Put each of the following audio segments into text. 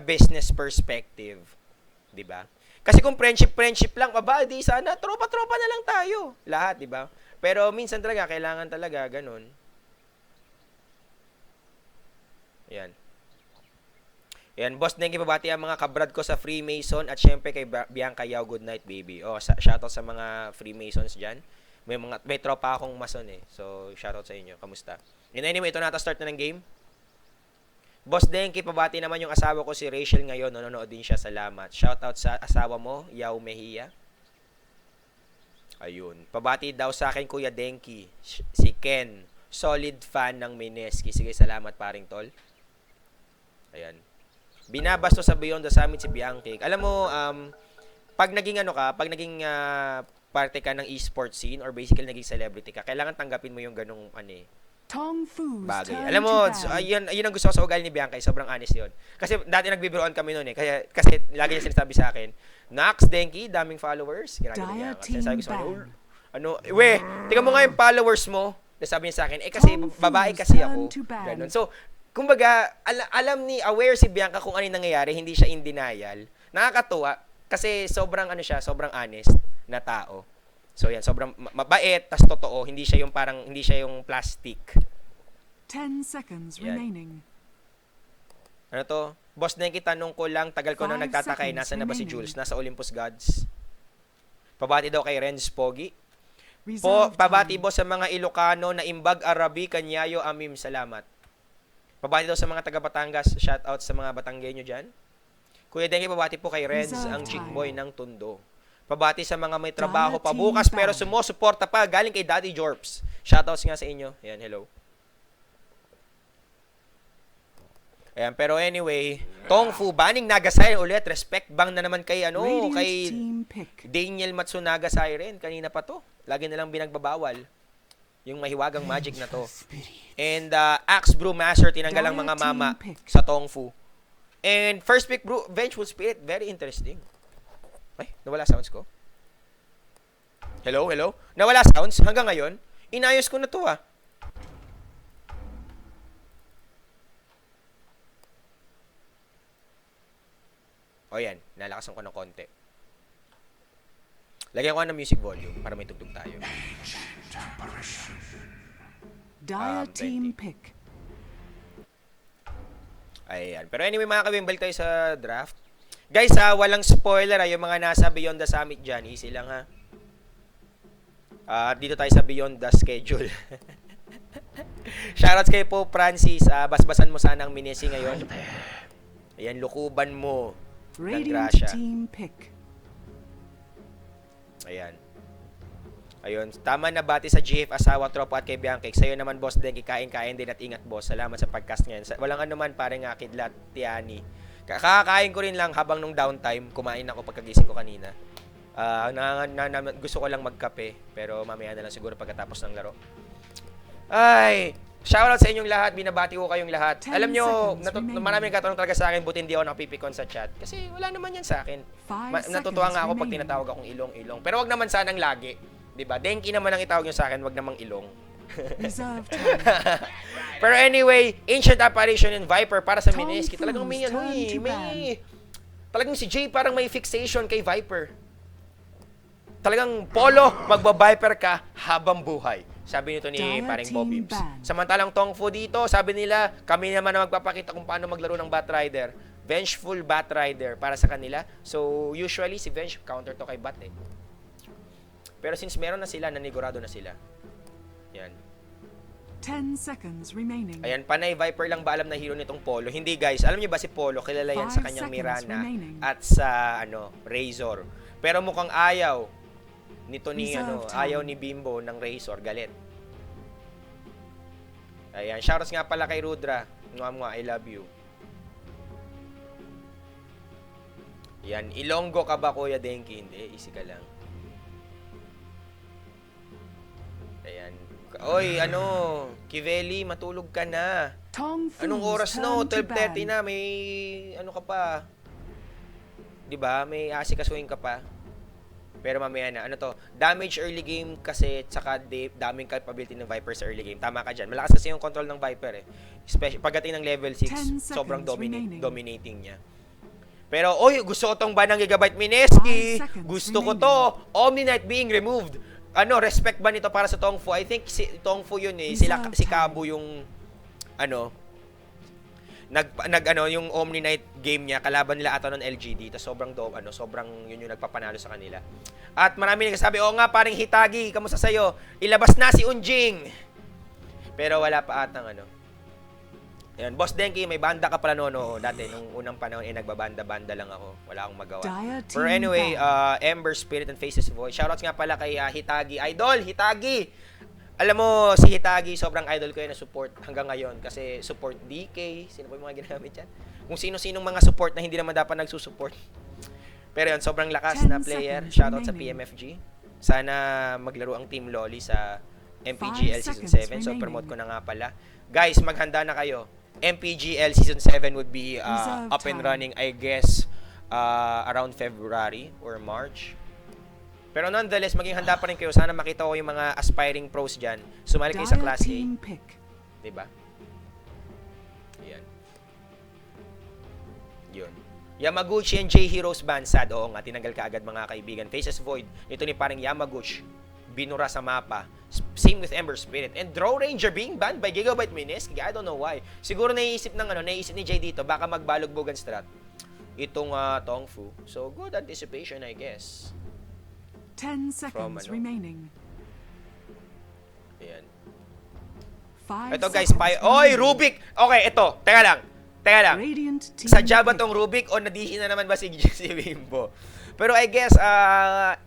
business perspective, 'di ba? Kasi kung friendship lang, di sana tropa-tropa na lang tayo. Lahat, 'di ba? Pero minsan talaga kailangan talaga ganun. Yan. Yan, boss, thank you pabati ang mga kabrad ko sa Freemason at syempre kay Bianca Yao, good night baby. Oh, shoutout sa mga Freemasons diyan. May tropa akong mason eh. So, shoutout sa inyo. Kamusta? And anyway, ito na start na ng game. Boss Denki, pabati naman yung asawa ko si Rachel ngayon. Nanonood din siya. Salamat. Shoutout sa asawa mo, Yao Mejia. Ayun. Pabati daw sa akin, Kuya Denki. Si Ken. Solid fan ng Mineski. Sige, salamat paring tol. Ayan. Binabasto sa Beyond the Summit si Bianchi. Alam mo, pag naging parte ka ng esports scene or basically naging celebrity ka, kailangan tanggapin mo yung ganung bagay. Alam mo, ayun ang gusto ko sa ugali ni Bianca, sobrang honest yun. Kasi dati nagbibiroan kami noon eh. Kasi lagi niya sinasabi sa akin, Nax, Denki, daming followers. Ginagawa niya. Kasi sabi ko sa kanya, tingnan mo nga yung followers mo. Sabi niya sa akin, kasi babae kasi ako. Ganun. So, kumbaga, aware si Bianca kung ano yung nangyayari, hindi siya in denial. Nakakatuwa kasi sobrang honest na tao. So yan, sobrang mabait, tas totoo, hindi siya yung plastic. 10 seconds remaining. Ano to? Boss Nenki, tanong ko lang, tagal ko nang nagtataka, nasa na ba si Jules? Nasa Olympus Gods. Pabati daw kay Renz Pogi. Pabati boss sa mga Ilocano na Imbag Arabi, Kanyayo, Amim, salamat. Pabati daw sa mga taga Batangas, shoutout sa mga Batanggenyo dyan. Kuya Dengi, pabati po kay Renz, ang chick boy ng Tondo. Pabati sa mga may trabaho pa bukas pero sumusuporta pa, galing kay Daddy Jorps. Shoutouts nga sa inyo. Ayan, hello. Ayan, pero anyway, Tong Fu banning Naga Siren ulit. Respect bang na naman kay Daniel Matsunaga Siren. Kanina pa to. Lagi nalang binagbabawal yung mahiwagang magic na to. And Axe Brewmaster, tinanggal ang mga mama sa Tong Fu. And first pick, Vengeful Spirit, very interesting. Ay, nawala sounds ko. Hello? Nawala sounds hanggang ngayon. Inayos ko na to ah. O yan, nalakasan ko ng konti. Lagyan ko ng music volume para may tugtog tayo. Dire team pick. Ayan. Pero anyway, mga kabing, balik tayo sa draft. Guys, walang spoiler yung mga nasa Beyond the Summit dyan. Easy lang ha. Dito tayo sa Beyond the Schedule. Shoutouts kay Pope Francis. Basbasan mo sana ang Minesi ngayon. Ayan, lukuban mo. Radiant team pick. Ayan. Ayun, tama na bati sa GF, asawa, tropa at kay Bianca. Sa'yo naman, boss, din, kikain-kain din at ingat, boss. Salamat sa podcast ngayon. Walang anuman, parang Kidlat, Tiani. Kakakain ko rin lang habang nung downtime. Kumain ako pagkagising ko kanina. Gusto ko lang magkape, pero mamaya na lang siguro pagkatapos ng laro. Ay, shoutout sa inyong lahat. Binabati ko kayong lahat. Alam nyo, maraming katanong talaga sa akin, buti hindi ako nakapipikon sa chat. Kasi wala naman yan sa akin. Natutuwa nga ako pag tinatawag akong ilong-ilong. Pero wag naman sanang lagi. Diba? Denki naman ang itawag nyo sa akin, wag namang ilong. Pero anyway, Ancient Apparition and Viper para sa Mineski. Talagang talagang si Jay parang may fixation kay Viper. Talagang polo, magba-Viper ka habang buhay. Sabi nito ni paring Bobims. Samantalang Tong Fu dito, sabi nila, kami naman na magpapakita kung paano maglaro ng Batrider. Vengeful Batrider para sa kanila. So, usually si Venge counter to kay Bat eh. Pero since meron na sila, nanigurado na sila. Yan. 10 seconds remaining. Ayan, panay Viper lang ba alam na hero nitong Polo? Hindi guys, alam niyo ba si Polo, kilala yan sa kanyang Mirana at sa Razor. Pero mukhang ayaw nito ni ayaw ni Bimbo ng Razor, galit. Ayan, shoutouts nga pala kay Rudra. I love you. Yan, Ilonggo ka ba Kuya Denki? Hindi, easy ka lang. Ayan. Oy, Kiveli, matulog ka na. Anong oras no? 12:30 na, may ka pa. 'Di ba? May asikasuhin ka pa. Pero mamaya na. Damage early game kasi tsaka daming capability ng Viper sa early game. Tama ka diyan. Malakas kasi yung control ng Viper eh. Especially pagdating ng level 6, sobrang dominating niya. Pero, oy, gusto ko tong banang Gigabyte Mineski. 5 seconds Gusto ko to. Omni Knight being removed. Ano, respect ba nito para sa Tongfu? I think si Tongfu yun eh. Si Kabu yung, ano, yung Omni Knight game niya, kalaban nila ata ng LGD. Tas sobrang yun yung nagpapanalo sa kanila. At marami nagsasabi, oo nga, paring Hitagi, kamusta sa'yo? Ilabas na si Unjing. Pero wala pa atang ano. Ayan, Boss Denki, may banda ka pala no, dati nung unang panahon nagbabanda-banda lang ako. Wala akong magawa. But anyway, Ember Spirit and Faces Voice. Shoutouts nga pala kay Hitagi. Idol, Hitagi! Alam mo, si Hitagi, sobrang idol ko yan na support hanggang ngayon. Kasi support DK, sino pa yung mga ginamit yan? Kung sino-sinong mga support na hindi naman dapat nagsusupport. Pero yun, sobrang lakas na player. Shoutout sa PMFG. Sana maglaro ang Team Loli sa MPGL Season 7. So, promote ko na nga pala. Guys, maghanda na kayo. MPGL Season 7 would be up and running, I guess, around February or March. Pero nonetheless, maging handa pa rin kayo. Sana makita ko yung mga aspiring pros dyan. Sumali kayo sa Class A. Diba? Yan. Yun. Yamaguchi and J Heroes Bansad. Oo nga, tinanggal ka agad mga kaibigan. Faces Void. Ito ni parang Yamaguchi. Binura sa mapa. Same with Ember Spirit. And Draw Ranger being banned by Gigabyte Mineski. I don't know why. Siguro naisip ni Jay dito, baka magbalog-bogan strat. Itong Tongfu. So, good anticipation, I guess. 10 seconds remaining. Ayan. 5 ito guys, oy, Rubik! Okay, ito. Teka lang. Sadya ba tong Rubik o nadihin na naman ba si Bimbo? Pero I guess,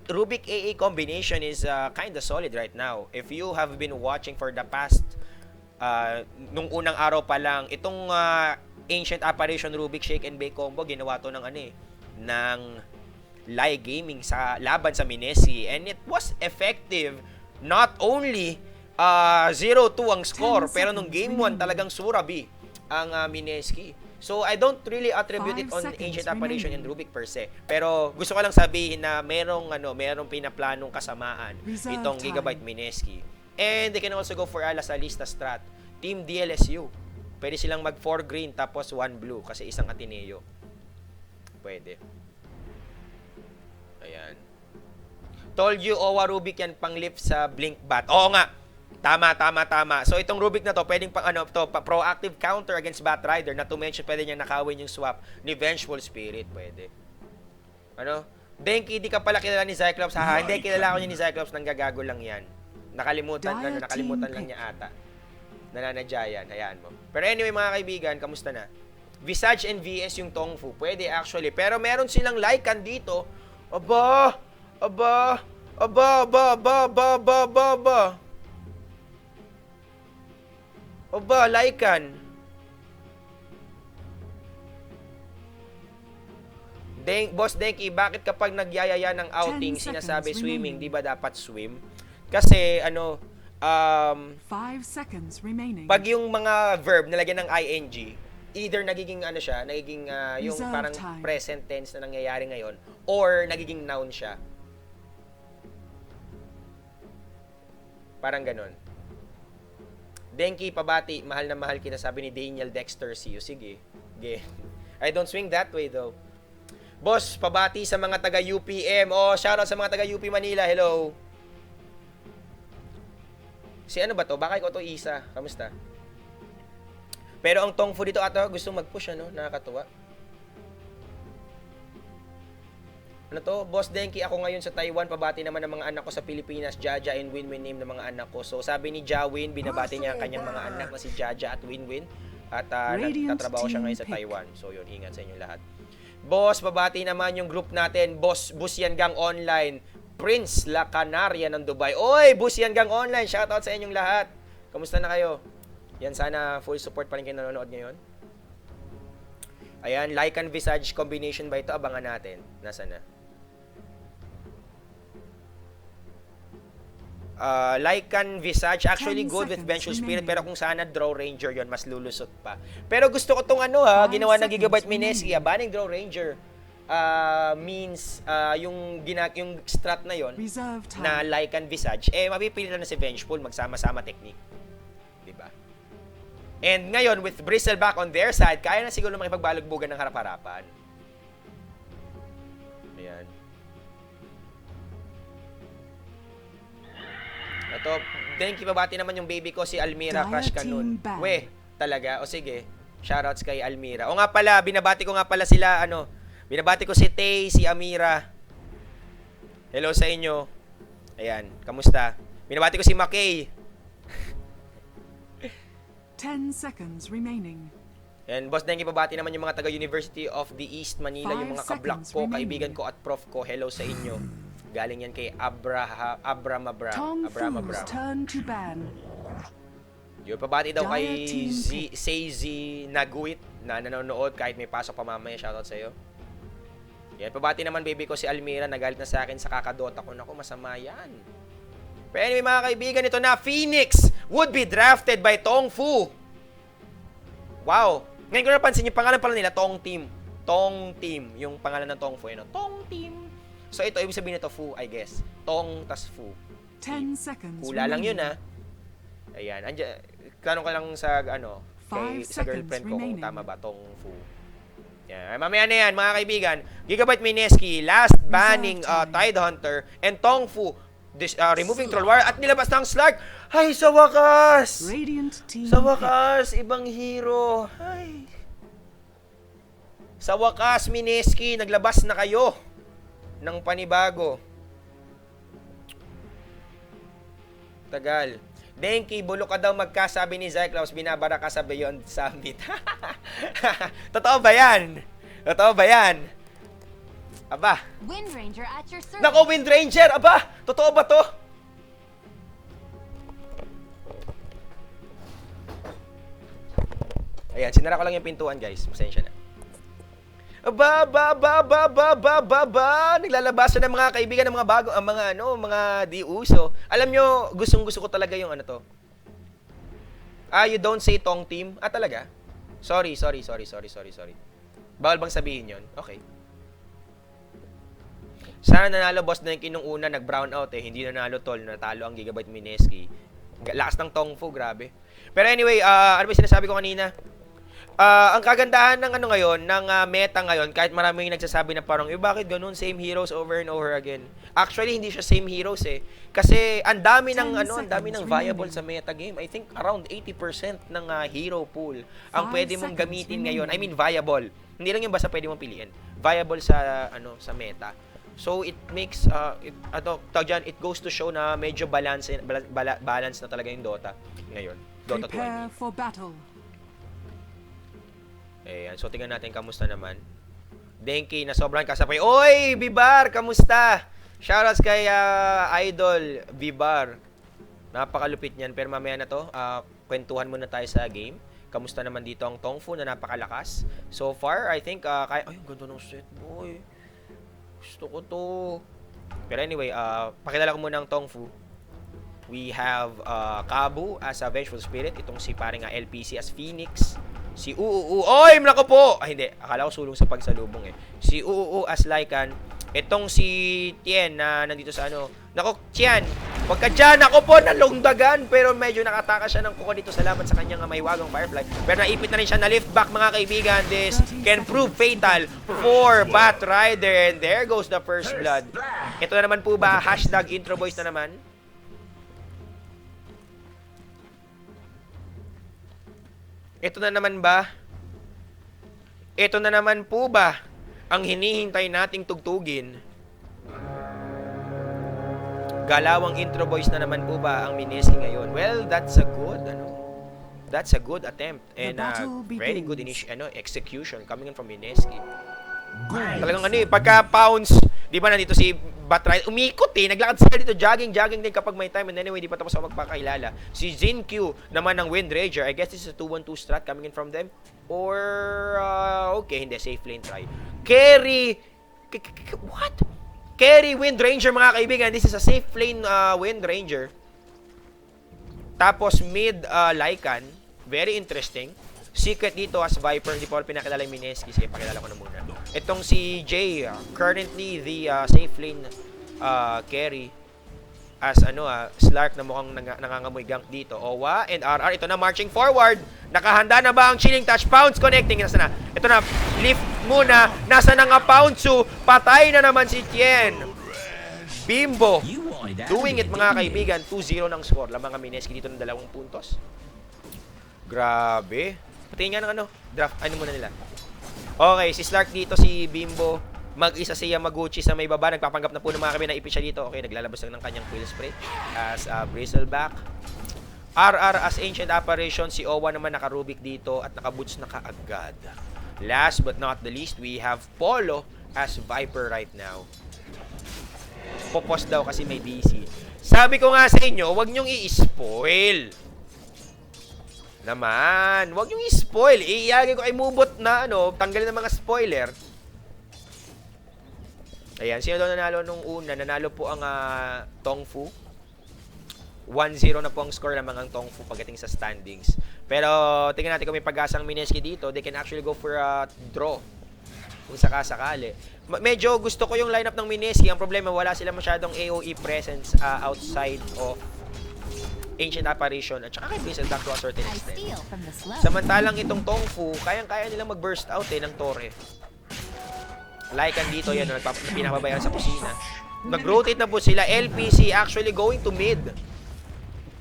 Rubik AA combination is kinda solid right now. If you have been watching for the past, nung unang araw pa lang, itong Ancient Apparition Rubik Shake and Bake combo, ginawa to ng ng Lai Gaming sa laban sa Minesi. And it was effective. Not only 0-2 ang score, pero nung game 1 talagang surabi ang Mineski. So, I don't really attribute it on Ancient Apparition and Rubik per se. Pero, gusto ko lang sabihin na merong pinaplanong kasamaan itong Gigabyte Mineski. And they can also go for La Salista strat. Team DLSU. Pwede silang mag 4 green tapos 1 blue kasi isang Ateneo. Pwede. Ayan. Told you, Owa Rubik yan pang lift sa Blink Bat. Oo nga. Tama. So, itong Rubik na to, pwedeng proactive counter against Batrider. Not to mention, pwede niyang nakawin yung swap ni Vengeful Spirit. Pwede. Denki, di ka pala kilala ni Cyclops. Hindi, kilala ko niya ni Cyclops. Nanggagago lang yan. Nakalimutan lang niya ata. Nananadya yan. Hayaan mo. Pero anyway, mga kaibigan, kamusta na? Visage and VS yung Tongfu. Pwede actually. Pero meron silang Lycan dito. Aba! Oba, Lycan. Boss Denki, bakit kapag nagyayaya ng outing, sinasabi swimming, di ba dapat swim? Kasi, 5 seconds remaining. Pag yung mga verb nalagyan ng ing, either nagiging yung parang present tense na nangyayari ngayon, or nagiging noun siya. Parang ganon. Denki, pabati, mahal na mahal kita, sabi ni Daniel Dexter, see you. Sige. I don't swing that way though. Boss, pabati sa mga taga UPM. Shoutout sa mga taga UP Manila. Hello. Si ano ba to? Baka ikaw to, Isa. Kamusta? Pero ang Tongfu dito ata gusto mag-push, nakakatuwa. Ano to? Boss Denki, ako ngayon sa Taiwan, pabati naman ng mga anak ko sa Pilipinas, Jaja and Winwin name ng mga anak ko. So sabi ni Jawin, binabati niya ang kanyang mga anak na si Jaja at Winwin. At nagtatrabaho siya ngayon sa Taiwan. So yun, ingat sa inyo lahat. Boss, pabati naman yung group natin, Boss Busyan Gang Online, Prince La Canaria ng Dubai. Oy, Busyan Gang Online, shoutout sa inyong lahat. Kamusta na kayo? Yan, sana full support pa rin kayo nanonood ngayon. Ayan, Lycan Visage combination ba ito? Abangan natin. Nasaan na? Lycan Visage, actually good with Vengeful Spirit, pero kung sana Draw Ranger yon, mas lulusot pa. Pero gusto ko tong ginawa ng Gigabyte Mineski, banning Draw Ranger means yung strat na yon na Lycan Visage, mapipili na si Vengeful, magsama-sama technique. Diba? And ngayon, with Bristleback on their side, kaya na siguro makipagbalagbugan ng harap-harapan. Ayan. Ito, Denki, babati naman yung baby ko, si Almira Crush Kanun. We, talaga? O sige, shoutouts kay Almira. O nga pala, binabati ko nga pala sila, binabati ko si Tay, si Amira. Hello sa inyo. Ayan, kamusta? Binabati ko si Makay. 10 seconds remaining. And Boss Denki, babati naman yung mga taga University of the East Manila, yung mga kablock ko, kaibigan ko at prof ko. Hello sa inyo. Galing yan kay Abramabra. Turn to ban. Yung pabati daw kay Seizi Naguit na nanonood kahit may pasok pa mamaya. Shoutout sa'yo. Yan, pabati naman baby ko si Almira, nagalit na sa akin sa kakadota ko. Naku, masama yan. Pero anyway mga kaibigan, ito na, Phoenix would be drafted by Tong Fu. Wow. Ngayon ko napansin yung pangalan pala nila, Tong Team. Tong Team, yung pangalan ng Tong Fu. Tong Team. So ito, ibig sabihin nito, Fu, I guess. Tong tas Fu. 10 seconds. Hula lang yun, ha. Ayan. Tanong ka lang sa, sa girlfriend ko kung tama ba, Tong Fu. Yan. Mamaya na yan, mga kaibigan. Gigabyte Mineski, last banning Tidehunter, and Tong Fu, removing Trollwire, at nilabas ng Slark. Ay, sa wakas! Sa wakas, ibang hero. Ay. Sa wakas, Mineski, naglabas na kayo ng panibago. Tagal. Denki, bulok ka daw magkasabi ni Zyclops, binabara ka sa Beyond Summit. Totoo ba yan? Totoo ba yan? Aba. Wind Ranger at your service. Nako, Wind Ranger! Aba! Totoo ba to? Ayan, sinara ko lang yung pintuan, guys. Pasensya na. Aba, naglalabasan ng mga kaibigan ng mga bago, mga di uso. Alam nyo, gustong-gusto ko talaga yung to. You don't say Tong Team? Talaga? Sorry. Bawal bang sabihin yon? Okay. Sana nanalo Boss Denki nung una, nag-brown out hindi nanalo tol, natalo ang Gigabyte Mineski. Lakas ng Tong Fu, grabe. Pero anyway, ano ba sinasabi ko kanina? Ang kagandahan ng ngayon, ng meta ngayon, kahit maraming nagsasabi na parang, bakit ganun, same heroes over and over again. Actually, hindi siya same heroes Kasi ang dami ng viable sa meta game. I think around 80% ng hero pool ang pwede mong gamitin ngayon. I mean viable. Hindi lang yung basta pwede mong piliin. Viable sa sa meta. So it makes it goes to show na medyo balance na talaga yung Dota ngayon. Dota 20. Prepare for battle. Ayan, so tingnan natin kamusta naman. Denki, na sobrang kasapay. Oy, Bibar, kamusta? Shoutouts kay Idol Bibar. Napakalupit niyan, pero mamaya na to, kwentuhan muna tayo sa game. Kamusta naman dito ang Tong Fu na napakalakas? So far, I think ay, ang ganda ng set, boy. Gusto ko to. Pero anyway, pakilala ko muna ang Tong Fu. We have Kabu as a Vengeful Spirit. Itong si paring LPC as Phoenix. Si Uuu. Oy, nako po! Hindi. Akala ko sulong sa pagsalubong Si Uuu as Lycan. Itong si Tien na nandito sa Nako, Tien. Huwag ka dyan. Ako po, nalungdagan. Pero medyo nakataka siya ng kuko dito. Salamat sa kanyang mahiwagang Firefly. Pero naipit na rin siya na lift back, mga kaibigan. This can prove fatal for Bat Rider. And there goes the first blood. Ito na naman po ba? Hashtag intro boys na naman. Ito na naman ba? Ito na naman po ba ang hinihintay nating tugtugin? Galawang intro voice na naman po ba ang Mineski ngayon? Well, that's a good attempt and very good execution coming in from Mineski. Talagang pagka pounce, di ba nandito si Batrider, umikot naglakad sila dito, jogging din kapag may time. And anyway, di pa tapos ako magpakailala. Si Jin Q naman ng Wind Ranger. I guess this is a 2-1-2 strat coming in from them. Or, okay, hindi, safe lane try. Carry, what? Carry Wind Ranger, mga kaibigan. This is a safe lane Wind Ranger. Tapos mid Lycan, very interesting. Secret dito as Viper, hindi pa ako pinakilala yung Mineski. Sige, pakilala ko na muna. Itong si Jay, currently the safe lane carry. as Slark na mukhang nangangamoy gank dito. Owa and RR, ito na marching forward. Nakahanda na ba ang chilling touch? Pounce connecting, nasa na? Ito na, lift muna. Nasa na nga Pounce? Patay na naman si Tien. Bimbo doing it, mga kaibigan. 2-0 ng score. Lamang ang Mineski dito ng 2 puntos. Grabe. Pati nga ng draft, muna nila. Okay, si Slark dito, si Bimbo. Mag-isa si Yamaguchi sa may baba. Nagpapanggap na po ng mga kami na ipit siya dito. Okay, naglalabas lang ng kanyang quill spray as Bristleback. RR as Ancient Apparition. Si Owa naman naka-Rubik dito at naka-boots na kaagad. Last but not the least, we have Polo as Viper right now. Popos daw kasi may DC. Sabi ko nga sa inyo, huwag nyong i-spoil. Naman, huwag nyong i-spoil. Iiyagay ko kay Mubot na tanggalin ng mga spoiler. Ayan, sino daw nanalo nung una? Nanalo po ang Tongfu. 1-0 na po ang score lamang ang Tongfu pagdating sa standings. Pero tingnan natin kung may pag-asang Mineski dito. They can actually go for a draw. Kung sakasakali. Medyo gusto ko yung lineup ng Mineski. Ang problema, wala sila masyadong AOE presence outside of Ancient Apparition at saka kay Bristleback to a certain extent. Samantalang itong Tongfu, kayang-kaya nilang mag-burst out ng Torre. Lycan dito yan, pinapabayaan sa kusina. Nag-rotate na po sila. LPC actually going to mid.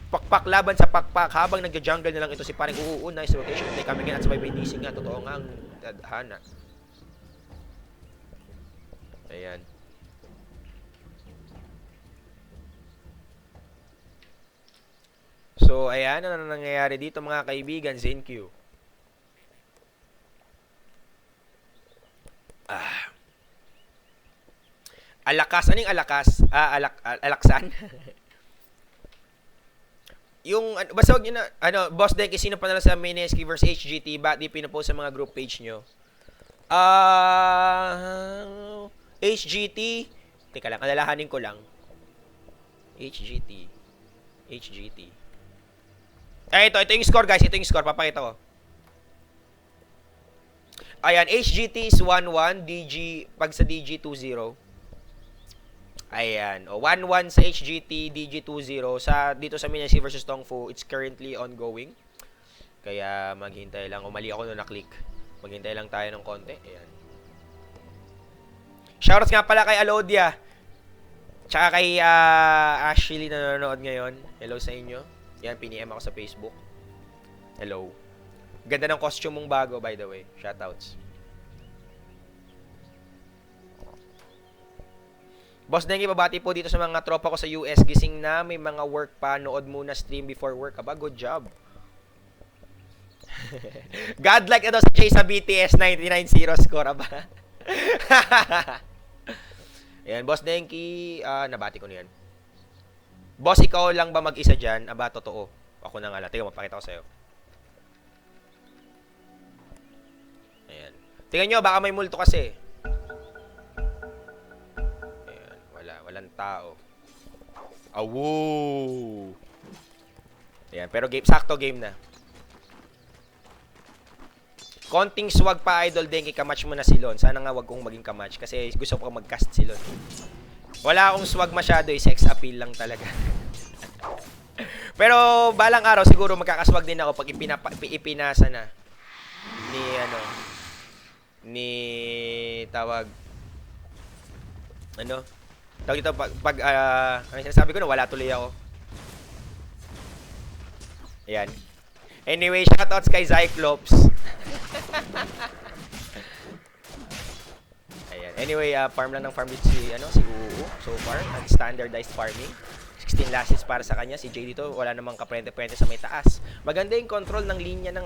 Pakpak laban sa pakpak habang nagja-jungle na lang ito si parang nice rotation play coming in at sabay DC nga. Totoo nga ang tadhana. Ayan. So, ayan, ano nangyayari dito mga kaibigan, ZenQ. Alakas, anong alakas? Alaksan? Yung, basta wag nyo na, Boss Denki, sino panalo sa Mineski vs HGT? Ba't di pinupost sa mga group page nyo? HGT, teka lang, alalahanin ko lang. HGT. Ito yung score guys, ito yung score, papakita ko. Ayan, HGT is 1-1, pag sa DG 2-0. Ayan, 1-1 sa HGT, DG 2-0. Dito sa Mineski versus Tongfu, it's currently ongoing. Kaya maghintay lang, mali ako nung na-click. Maghintay lang tayo ng konti, ayan. Shoutouts nga pala kay Alodia. Tsaka kay Ashley na nanonood ngayon. Hello sa inyo. Yan, piniem ako sa Facebook. Hello. Ganda ng costume mong bago, by the way. Shoutouts. Boss Dengi, babati po dito sa mga tropa ko sa US. Gising na, may mga work pa. Nood muna stream before work. Aba, good job. Godlike ito si Jay sa BTS 99-0 score. Aba. Ayan, Boss Denki, nabati ko niyan. Boss, ikaw lang ba mag-isa dyan? Aba, totoo. Ako na nga lang. Tingnan, mapakita ko sa'yo. Ayan. Tingnan nyo, baka may multo kasi. Ayan, walang tao. Awoo! Ayan, pero sakto game na. Konting swag pa, Idol Denki, kamatch mo na si Lon. Sana nga wag kong maging kamatch kasi gusto ko mag-cast si Lon. Wala akong swag masyado, sex appeal lang talaga. Pero balang araw siguro magkakaswag din ako pag ipinasa na ni tawag dito pag ano sinasabi ko na wala tuloy ako. Ayan. Anyway, shoutouts kay Cyclops. Ayan. Anyway, farm lang ng farm dito si UU so far, at standardized farming. 16 lashes para sa kanya. Si Jay dito, wala namang kaprente-prente sa may taas. Maganda yung control ng linya ng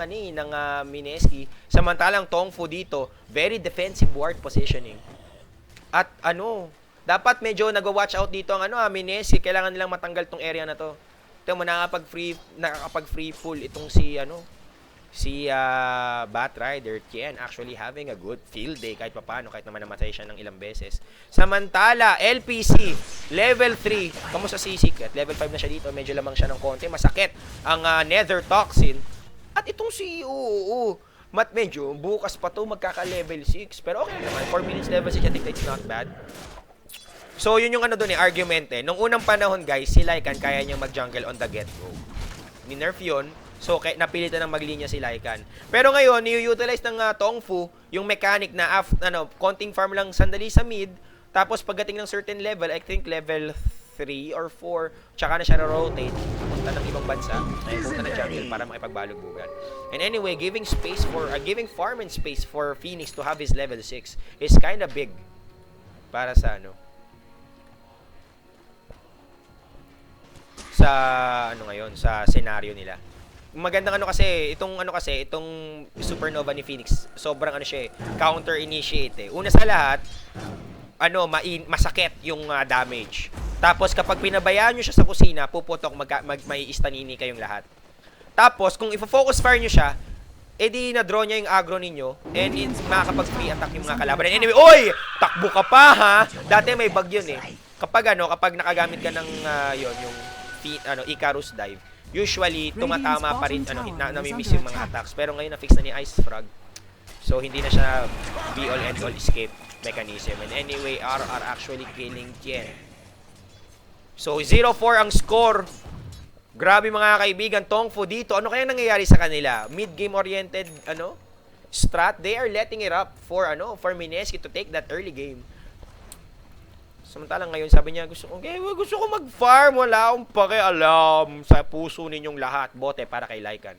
Mineski. Samantalang Tongfu dito, very defensive ward positioning. At dapat medyo nag-watch out dito ang Mineski. Kailangan nilang matanggal tong area na to. Ito mo, nakakapag-free pull itong si Batrider Tien actually having a good field day kahit papano, kahit naman namatay siya ng ilang beses. Samantala, LPC, level 3. Kamusta si Secret? Level 5 na siya dito. Medyo lamang siya ng konti. Masakit ang Nether Toxin. At itong si medyo bukas pa to magkaka-level 6. Pero okay naman. 4 minutes level 6. I think that's not bad. So, yun yung ano dun argument eh. Nung unang panahon, guys, si Lycan kaya niyang mag-jungle on the get-go. Ni-nerf yun. So, napilitan ng maglinya si Lycan. Pero ngayon, i-utilize ng Tongfu yung mechanic na konting farm lang sandali sa mid. Tapos, pagdating ng certain level, I think level 3 or 4, tsaka na siya na-rotate. Punta ng ibang bansa. Ay, punta ng jungle para makipagbalog-bugan. And anyway, giving farm and space for Phoenix to have his level 6 is kinda big. Para sa sa scenario nila. Magandang itong Supernova ni Phoenix, sobrang siya counter initiate. Una sa lahat, masakit yung damage. Tapos kapag pinabayaan niyo siya sa kusina, puputok may istanini kayong lahat. Tapos kung ifo-focus fire niyo siya, edi na-draw niya yung aggro ninyo and makakapag-free attack yung mga kalaban. And anyway, oy! Takbo ka pa ha! Dati may bug yun eh. Kapag nakagamit ka ng yung Icarus dive, usually tumatama pa rin namimiss yung mga attacks. Pero ngayon na-fix na ni Ice Frog. So hindi na siya be all and all escape mechanism. And anyway, RR actually killing Tien. So 0-4 ang score. Grabe mga kaibigan, Tongfu dito. Ano kaya nangyayari sa kanila? Mid-game oriented strat. They are letting it up for Mineski to take that early game. Samantalang ngayon, sabi niya, gusto ko mag-farm. Wala akong pakialam sa puso ninyong lahat. Bote para kay Lycan.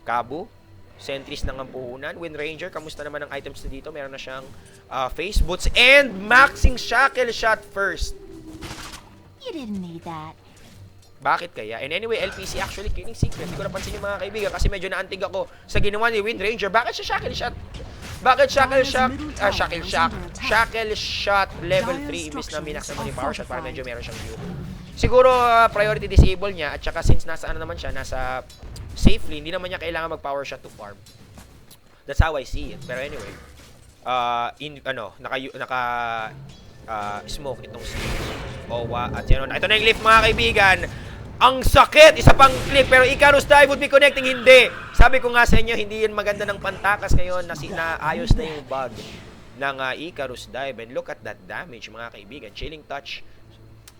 Kabu, Sentries ng puhunan. Wind Ranger, kamusta naman ang items na dito? Meron na siyang face boots and maxing shackle shot first. You didn't need that. Bakit kaya? And anyway, LPC actually killing secret. Hindi ko napansin yung mga kaibigan kasi medyo naantig ako sa ginawa ni Wind Ranger. Bakit siya shackle shot? Bakit shackle shot level 3 imbis na minax naman yung power shot para medyo meron siyang view. Siguro priority disable niya at saka since nasa nasa safely, hindi naman niya kailangan mag-power shot to farm. That's how I see it. Pero anyway, smoke itong si Owa at yan. Ito na yung lift mga kaibigan. Ang sakit! Isa pang clip pero Icarus dive would be connecting. Hindi. Sabi ko nga sa inyo, hindi yan maganda ng pantakas ngayon na naayos na yung bug ng Icarus dive. And look at that damage mga kaibigan. Chilling touch.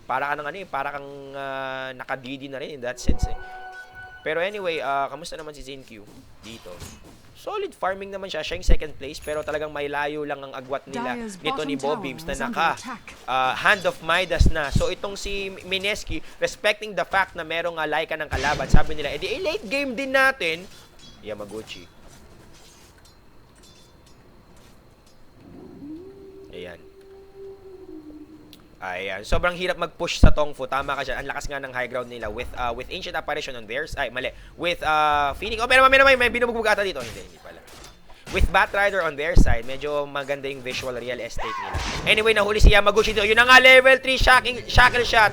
Para kang naka-DD na rin in that sense eh. Pero anyway, kamusta naman si ZenQ dito? Solid farming naman siya. Siya yung second place pero talagang may layo lang ang agwat nila nito ni Bobims na Hand of Midas na. So itong si Mineski, respecting the fact na merong Lycan ng kalaban, sabi nila, edi late game din natin, Yamaguchi. Ayan. Ayan. Sobrang hirap mag-push sa Tongfu. Tama ka dyan. Ang lakas nga ng high ground nila with Ancient Apparition on theirs. Ay, mali. With Phoenix. Oh, pero may binubugbog ata dito. Hindi pala. With Batrider on their side, medyo maganda yung visual real estate nila. Anyway, nahuli si Yamaguchi dito. Yun na nga, level 3 shackle shot.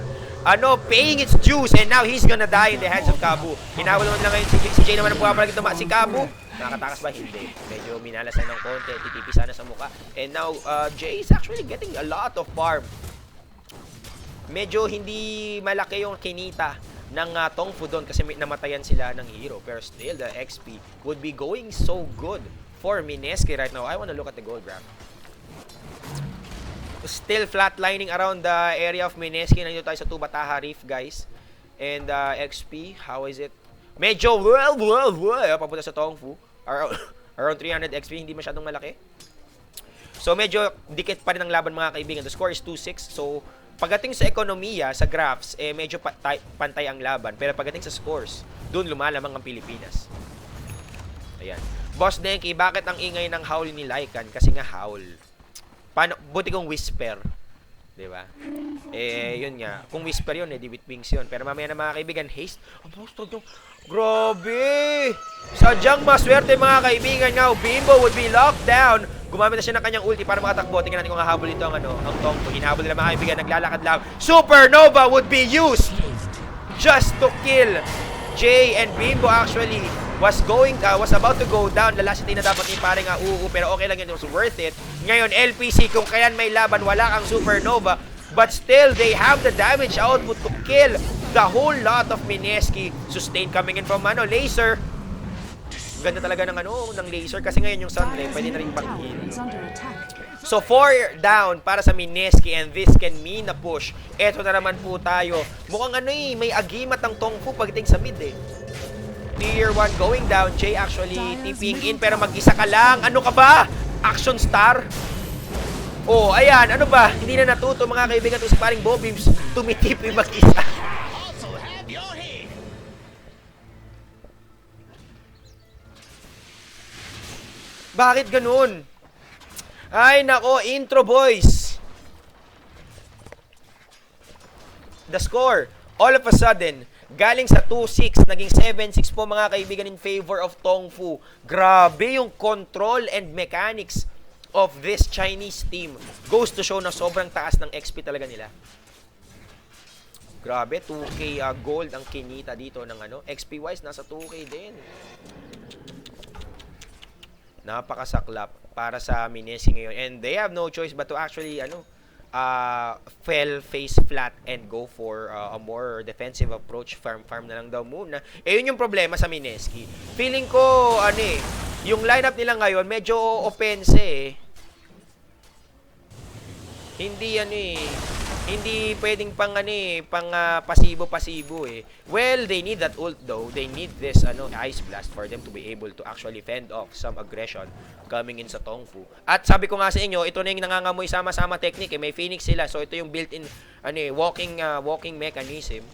Paying its dues. And now, he's gonna die in the hands of Kabu. Hinawal naman lang ngayon si Jay naman ang pumapalag ito. Si Kabu, nakatakas ba? Hindi. Medyo minalasan ng konti. Titipi sana sa muka. And now, Jay is actually getting a lot of farm. Medyo hindi malaki yung kinita ng Tongfu doon kasi namatayan sila ng hero. Pero still, the XP would be going so good for Mineski right now. I wanna look at the gold graph. Still flatlining around the area of Mineski. Nandito tayo sa Tubataha Reef, guys. And XP, how is it? Medyo, papunta sa Tongfu. Around 300 XP, hindi masyadong malaki. So, medyo dikit pa rin ang laban mga kaibigan. The score is 2-6. So, pagdating sa ekonomiya, sa graphs, medyo pantay ang laban. Pero pagdating sa scores, doon lumalamang ang Pilipinas. Ayan. Boss Denki, bakit ang ingay ng howl ni Lycan? Kasi nga howl. Buti kong whisper. Diba? Yun nga. Kung whisper yun, di with wings yun. Pero mamaya na mga kaibigan, haste. Grabe! Sadyang maswerte mga kaibigan nga. Bimbo would be locked down. Gumamit na siya ng kanyang ulti para makatakbo. Tingnan natin kung hahabol ito ang Tongfu. Hinahabol nila mga kaibigan. Naglalakad lang. Supernova would be used just to kill Jay, and Bimbo actually was about to go down. Lalasitay na dapat ni paring pero okay lang yun. It was worth it. Ngayon, LPC, kung kailan may laban, wala kang Supernova. But still, they have the damage output to kill the whole lot of Mineski. Sustain coming in from laser. Ganda talaga ng ng laser kasi ngayon yung Sunray pwede na rin Middle tower pang-heal. is under attack. So 4 down para sa Mineski and this can mean a push. Eto na naman po tayo. Mukhang may agimat ang Tongfu pagdating sa mid eh. Tier 1 going down. Jay actually tipping in pero mag-isa ka lang. Ano ka ba? Action star? Oh, ayan. Ano ba? Hindi na natuto mga kaibigan to si paring Bobims. Tumitip yung mag-isa. Bakit ganun? Ay, nako, intro boys. The score, all of a sudden, galing sa 2-6, naging 7-6 po mga kaibigan in favor of Tongfu. Grabe yung control and mechanics of this Chinese team. Goes to show na sobrang taas ng XP talaga nila. Grabe, 2K gold ang kinita dito ng XP-wise, nasa 2K din. Napakasaklap para sa Mineski ngayon. And they have no choice but to actually, fell face flat and go for a more defensive approach. Farm na lang daw muna. Yun yung problema sa Mineski. Feeling ko, yung lineup nila ngayon, medyo offense eh. Hindi pwedeng pang pasibo-pasibo eh. Well, they need that ult though. They need this Ice Blast for them to be able to actually fend off some aggression coming in sa Tongfu. At sabi ko nga sa inyo, ito na yung nangangamoy sama-sama technique eh. May Phoenix sila. So ito yung built-in walking mechanism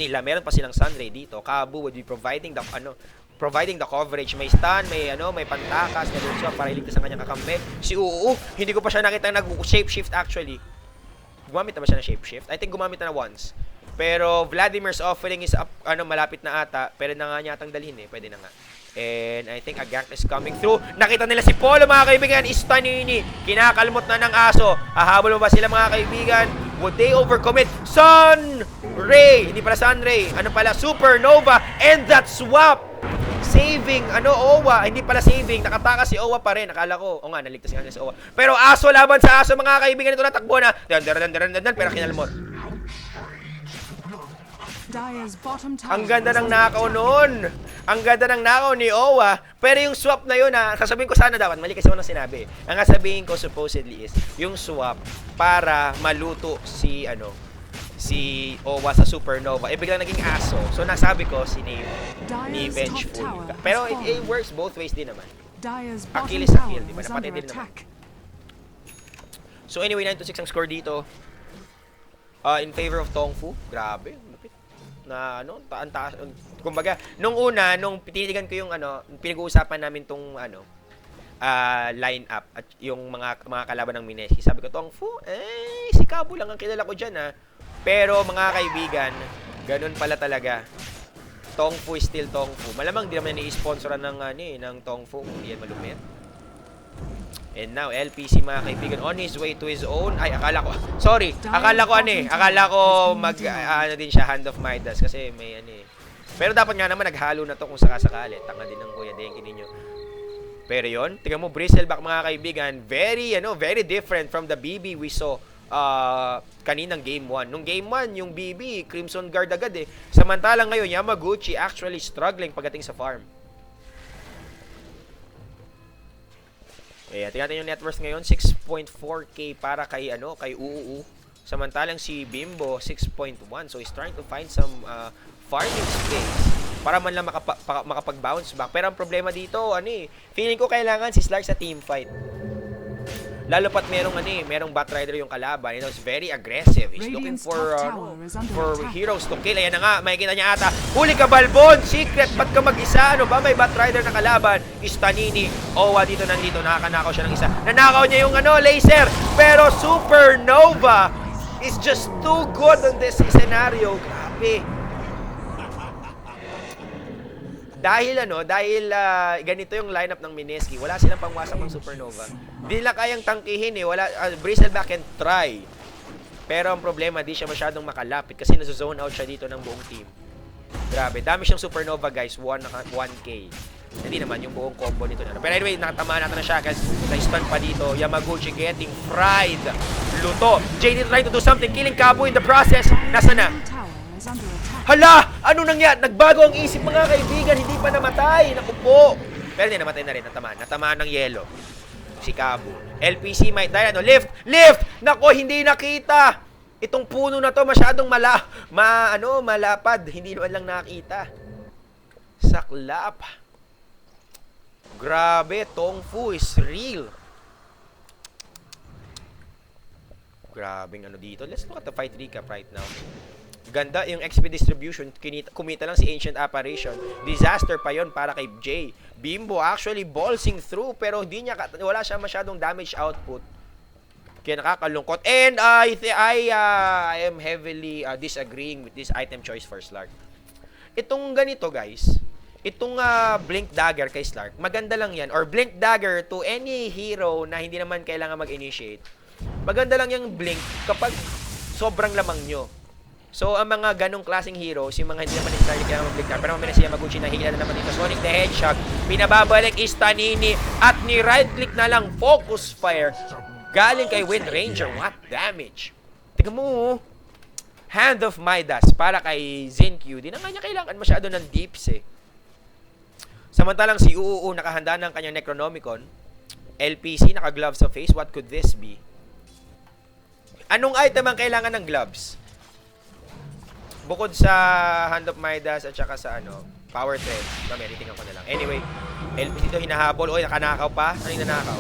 nila. Meron pa silang Sunray dito. Kabu would be providing the coverage. May stun, may pantakas, may swap para iligtas ang kanyang kakampi. Si Uu, hindi ko pa siya nakita nag-shapeshift actually. Gumamit na ba siya ng shapeshift? I think gumamit na once. Pero Vladimir's offering is up, malapit na ata. Pero na nga niyatang dalhin eh. Pwede na nga. And I think a gank is coming through. Nakita nila si Polo mga kaibigan. Istanini. Kinakalmot na ng aso. Hahabol mo ba sila mga kaibigan? Would they overcommit? Sunray! Hindi pala Sunray. Ano pala? Supernova. And that swap! Saving, Owa. Hindi pala saving. Nakataka si Owa pa rin. Akala ko, nga, naligtas nga si Owa. Pero aso laban sa aso, mga kaibigan. Ito natakbo na. Pero kinalmot. Dire's bottom tower. Ang ganda ng nakaw noon. Ang ganda ng nakaw ni Owa. Pero yung swap na yun, sasabihin ko sana dapat. Mali kasi ako nang sinabi. Ang sasabihin ko supposedly is, yung swap para maluto si Owa sa Supernova, biglang naging aso. So, nasabi ko, ni Vengeful. Pero it works both ways din naman. Dire's bottom Achilles sa tower kill, di ba? is Napatid under din naman. attack. So, anyway, 9-6 ang score dito. In favor of Tongfu. Grabe. Lupit. Na, taas. Kumbaga, nung tinitigan ko yung, pinag-uusapan namin tong, line up at yung mga kalaban ng Mineski. Sabi ko, Tongfu, si Kabu lang ang kilala ko dyan, Pero mga kaibigan, ganun pala talaga. Tongfu is still Tongfu. Malamang di naman i-sponsoran ng Tongfu. Yan malupit. And now, LPC mga kaibigan, on his way to his own. Ay, akala ko din siya, Hand of Midas. Kasi may Pero dapat nga naman naghalo na to kung sakasakali. Tanga din ng Kuya Denki ninyo. Pero yun, tingnan mo, Bristleback mga kaibigan, very different from the BB we saw kaninang game 1. Nung game 1, yung BB, Crimson Guard agad eh. Samantalang ngayon, Yamaguchi actually struggling pagdating sa farm. Tingnan natin yung net worth ngayon, 6.4k para kay UUU. Samantalang si Bimbo, 6.1. So he's trying to find some farming space para man lang makapag-bounce back. Pero ang problema dito, feeling ko kailangan si Slark sa team fight. Lalo pat merong Batrider yung kalaban. It's very aggressive. He's looking for heroes to kill. Ayan na nga, makikita niya ata. Huli ka, Balbon! Secret, ba't ka mag-isa? May Batrider na kalaban. Istanini. Owa dito nandito. Nakakanakaw siya ng isa. Nanakaw niya yung laser. Pero Supernova is just too good on this scenario. Grabe. Dahil ganito yung lineup ng Mineski, wala silang pangwasak ng Supernova. Hindi nila kayang tangkihin Bristleback can try. Pero ang problema, di siya masyadong makalapit kasi nazo-zone out siya dito ng buong team. Grabe, dami siyang Supernova guys, 1k. Hindi naman yung buong combo nito. Pero anyway, nakatamaan natin na siya kasi na-stun pa dito. Yamaguchi getting fried. Luto. JD trying to do something, killing Kabu in the process. Nasa na? Tower is under attack. Hala! Ano nangyari? Nagbago ang isip mga kaibigan. Hindi pa namatay. Naku po. Pero hindi, namatay na rin. Natamaan ng yelo. Si Cabo. LPC might die. Ano? Lift! Lift! Nako, hindi nakita. Itong puno na to masyadong malapad. Hindi naman lang nakita. Saklap. Grabe, Tongfu is real. Grabing ano dito. Let's look at the fight recap right now. Ganda yung XP distribution. Kumita lang si Ancient Apparition. Disaster pa yon para kay Jay. Bimbo actually ballsing through pero wala siya masyadong damage output. Kaya nakakalungkot. And I am heavily disagreeing with this item choice for Slark. Itong ganito guys, itong Blink Dagger kay Slark, maganda lang yan. Or Blink Dagger to any hero na hindi naman kailangan mag-initiate. Maganda lang yung Blink kapag sobrang lamang nyo. So, ang mga ganong klaseng heroes, yung mga hindi naman necessarily kailangan mag-Blink Dagger, pero mamaya siya Maguchi, nahihila na naman dito. Sonic the Hedgehog, pinababalik is Tanini, at ni right-click na lang, Focus Fire, galing kay Wind Ranger. What damage? Tingnan mo, Hand of Midas para kay Zenq. Di na nga niya kailangan masyado ng deeps eh. Samantalang si UUU nakahanda ng kanyang Necronomicon. LPC naka-gloves sa face. What could this be? Anong item ang kailangan ng gloves? Bukod sa Hand of Midas at saka sa Power Thread. Mamaya, titingnan ko na lang. Anyway, LPC ito hinahabol. Oy, nakanakaw pa. Ano yung nanakaw?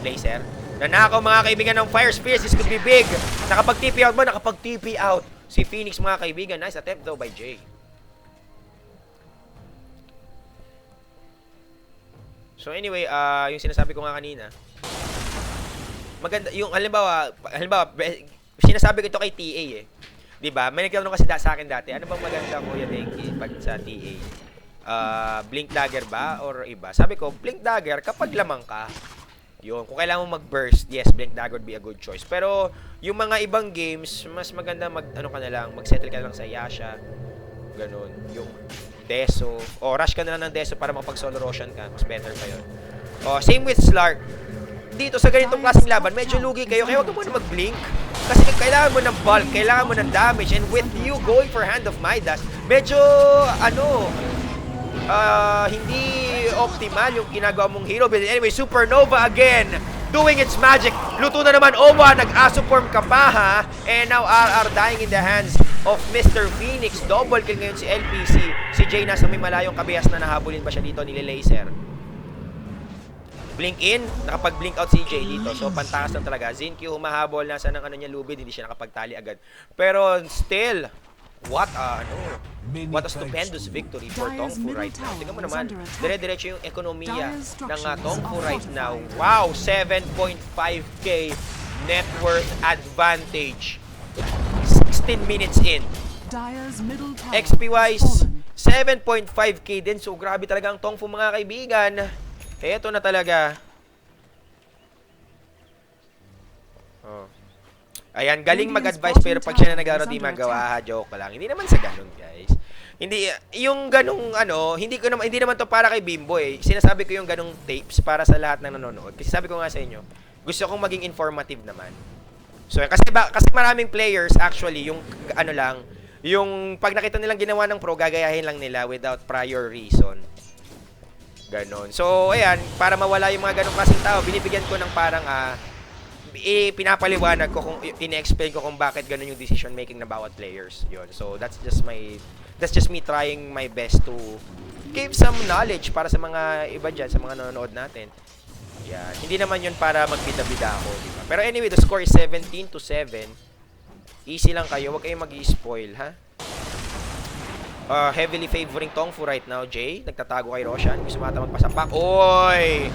Laser? Nanakaw mga kaibigan ng Fire Spears. This could be big. Nakapag-TP out ba? Nakapag-TP out. Si Phoenix mga kaibigan. Nice attempt though by Jay. So anyway, yung sinasabi ko nga kanina. Maganda, yung halimbawa, sinasabi ko ito kay TA eh. 'Di ba? May nagtanong kasi sa akin dati, ano bang maganda Kuya Denki pag sa TA? Blink Dagger ba or iba? Sabi ko, Blink Dagger kapag lamang ka. Yun, kung kailangan mo mag-burst, yes, Blink Dagger would be a good choice. Pero yung mga ibang games, mas maganda mag-settle ka lang sa Yasha. Ganun. Yung Deso. O, rush ka na lang ng Deso para makapag-solo Roshan ka. Mas better pa yun. O, same with Slark. Dito sa ganitong klaseng laban, medyo lugi kayo. Kaya huwag ka muna mag-blink. Kasi kailangan mo ng bulk, kailangan mo ng damage. And with you going for Hand of Midas, medyo, hindi optimal yung ginagawa mong hero. But anyway, Supernova again, doing its magic. Luto na naman, Owa, nag-asuform ka pa ha. And now RR dying in the hands of Mr. Phoenix. Double kill ngayon si LPC. Si Jay nasa may malayong kabihas na nahabulin ba siya dito ni Laser. Blink in, nakapag-blink out si Jay dito. So, pantakas lang talaga. Zenq humahabol, nasa ng niya lubid, hindi siya nakapagtali agad. Pero still, what a stupendous victory for Tongfu right now. Tingnan mo naman, dire-diretso yung ekonomiya ng Tongfu right now. Wow, 7.5k net worth advantage. 16 minutes in. XP-wise, 7.5k din. So, grabe talaga ang Tongfu mga kaibigan. Eto na talaga. Oh. Ayan, galing mag-advise pero pag siya na naglaro di magawa, joke lang. Hindi naman sa ganun, guys. Hindi yung ganung hindi naman to para kay Bimbo eh. Sinasabi ko yung ganung tapes para sa lahat ng nanonood. Kasi sabi ko nga sa inyo, gusto kong maging informative naman. So, kasi maraming players actually yung yung pag nakita nilang ginawa ng pro, gagayahin lang nila without prior reason. Ganon. So, ayan, para mawala yung mga ganong klaseng tao, binibigyan ko ng parang, pinapaliwanag ko kung, ine-explain ko kung bakit ganon yung decision making na bawat players. Yun. So, that's just me trying my best to give some knowledge para sa mga iba dyan, sa mga nanonood natin. Yan. Hindi naman yun para magbida-bida ako, diba? Pero anyway, the score is 17-7. Easy lang kayo, huwag kayong mag-i-spoil, ha? Heavily favoring Tongfu right now, Jay. Nagtatago kay Roshan. Gusto mata magpasapak. Oy!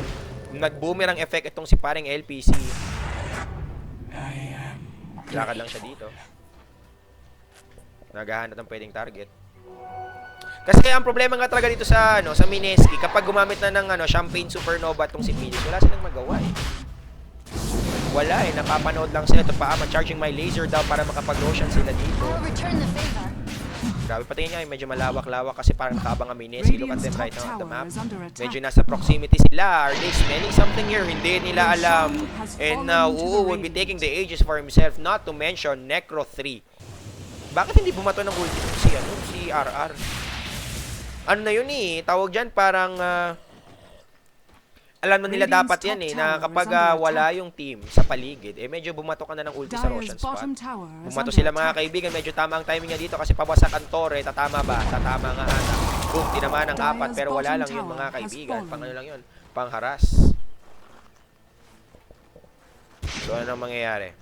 Nag-boomerang effect itong si paring LPC. Lakad lang siya dito. Naghahanap ng pwedeng target. Kasi ang problema nga talaga dito sa sa Mineski, kapag gumamit na ng Champagne Supernova itong si Phoenix, wala silang magawa eh. Wala eh, napapanood lang sila. Ito pa, charging my laser daw para makapag-Roshan sila dito. I'll return the favor. Grabe, pati niya, medyo malawak-lawak kasi parang nakaabang ang Mineski. Look at them right now on the map. Medyo nasa proximity sila. Are they smelling something here? Hindi nila alam. And now, will be taking the Aegis for himself, not to mention Necro 3. Bakit hindi bumato ng ulti si RR? Ano na yun eh, tawag dyan parang alam na nila dapat yan eh, na kapag wala yung team sa paligid, eh medyo bumato ka na ng ulti sa Roshan spot. Bumato sila mga kaibigan, medyo tama ang timing niya dito kasi pawasak ang Torre, tatama ba? Tatama nga ata. Boom, tinamaan ng 4 pero wala lang yun mga kaibigan. Pang ano lang yun, pang haras. So ano nang mangyayari?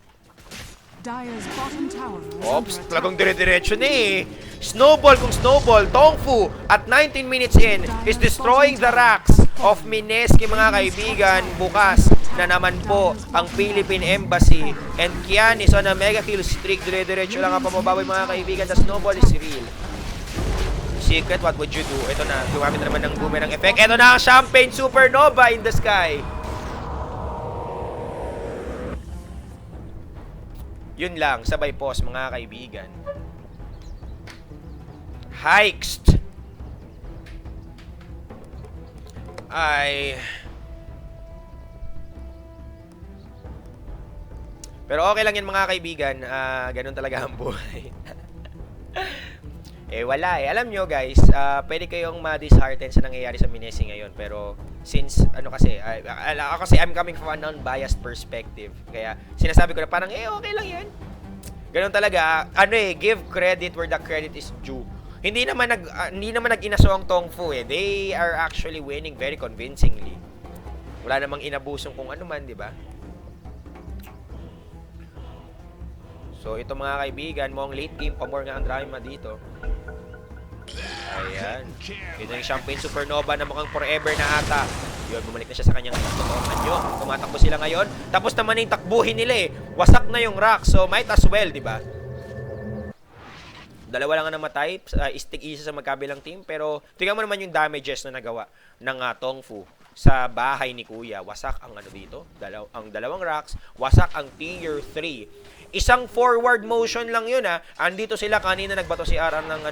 Dire's bottom tower is Ops, under talagang attack. dire-diretso na eh. Snowball kung snowball. Tongfu at 19 minutes in is destroying the racks of Mineski mga kaibigan. Bukas na naman po ang Philippine Embassy. And Kian is on a mega kill streak. Dire-diretso lang ang pamababoy mga kaibigan. The snowball is real. Secret, what would you do? Ito na, gumamit na naman ng boomerang effect. Ito na ang Champagne Supernova in the sky. Yun lang, sabay pause mga kaibigan. Hikes! Ay... Pero okay lang yan mga kaibigan. Ganun talaga ang buhay. Eh wala eh. Alam nyo guys, pwede kayong ma-dishearten sa nangyayari sa Minesi ngayon. Pero since ano kasi, ako kasi I'm coming from a non-biased perspective. Kaya sinasabi ko na parang okay lang yan. Ganun talaga. Give credit where the credit is due. Hindi naman nag-inaso ang Tongfu eh. They are actually winning very convincingly. Wala namang inabusong kung ano man, di ba? So ito mga kaibigan, mukhang late game pa more nga ang drama dito. Ayan. Ito yung Champagne Supernova na mukhang forever na ata. Yun, bumalik na siya sa kanyang totoong anyo. Tumatakbo sila ngayon. Tapos naman na yung takbuhin nila eh. Wasak na yung rock. So, might as well, di ba? Dalawa lang ang namatay. Stick isa sa magkabilang team. Pero, tingnan mo naman yung damages na nagawa ng Tongfu sa bahay ni Kuya. Wasak ang ano dito. Ang dalawang rocks. Wasak ang tier 3. Isang forward motion lang yun ha. Andito sila kanina nagbato si RR ng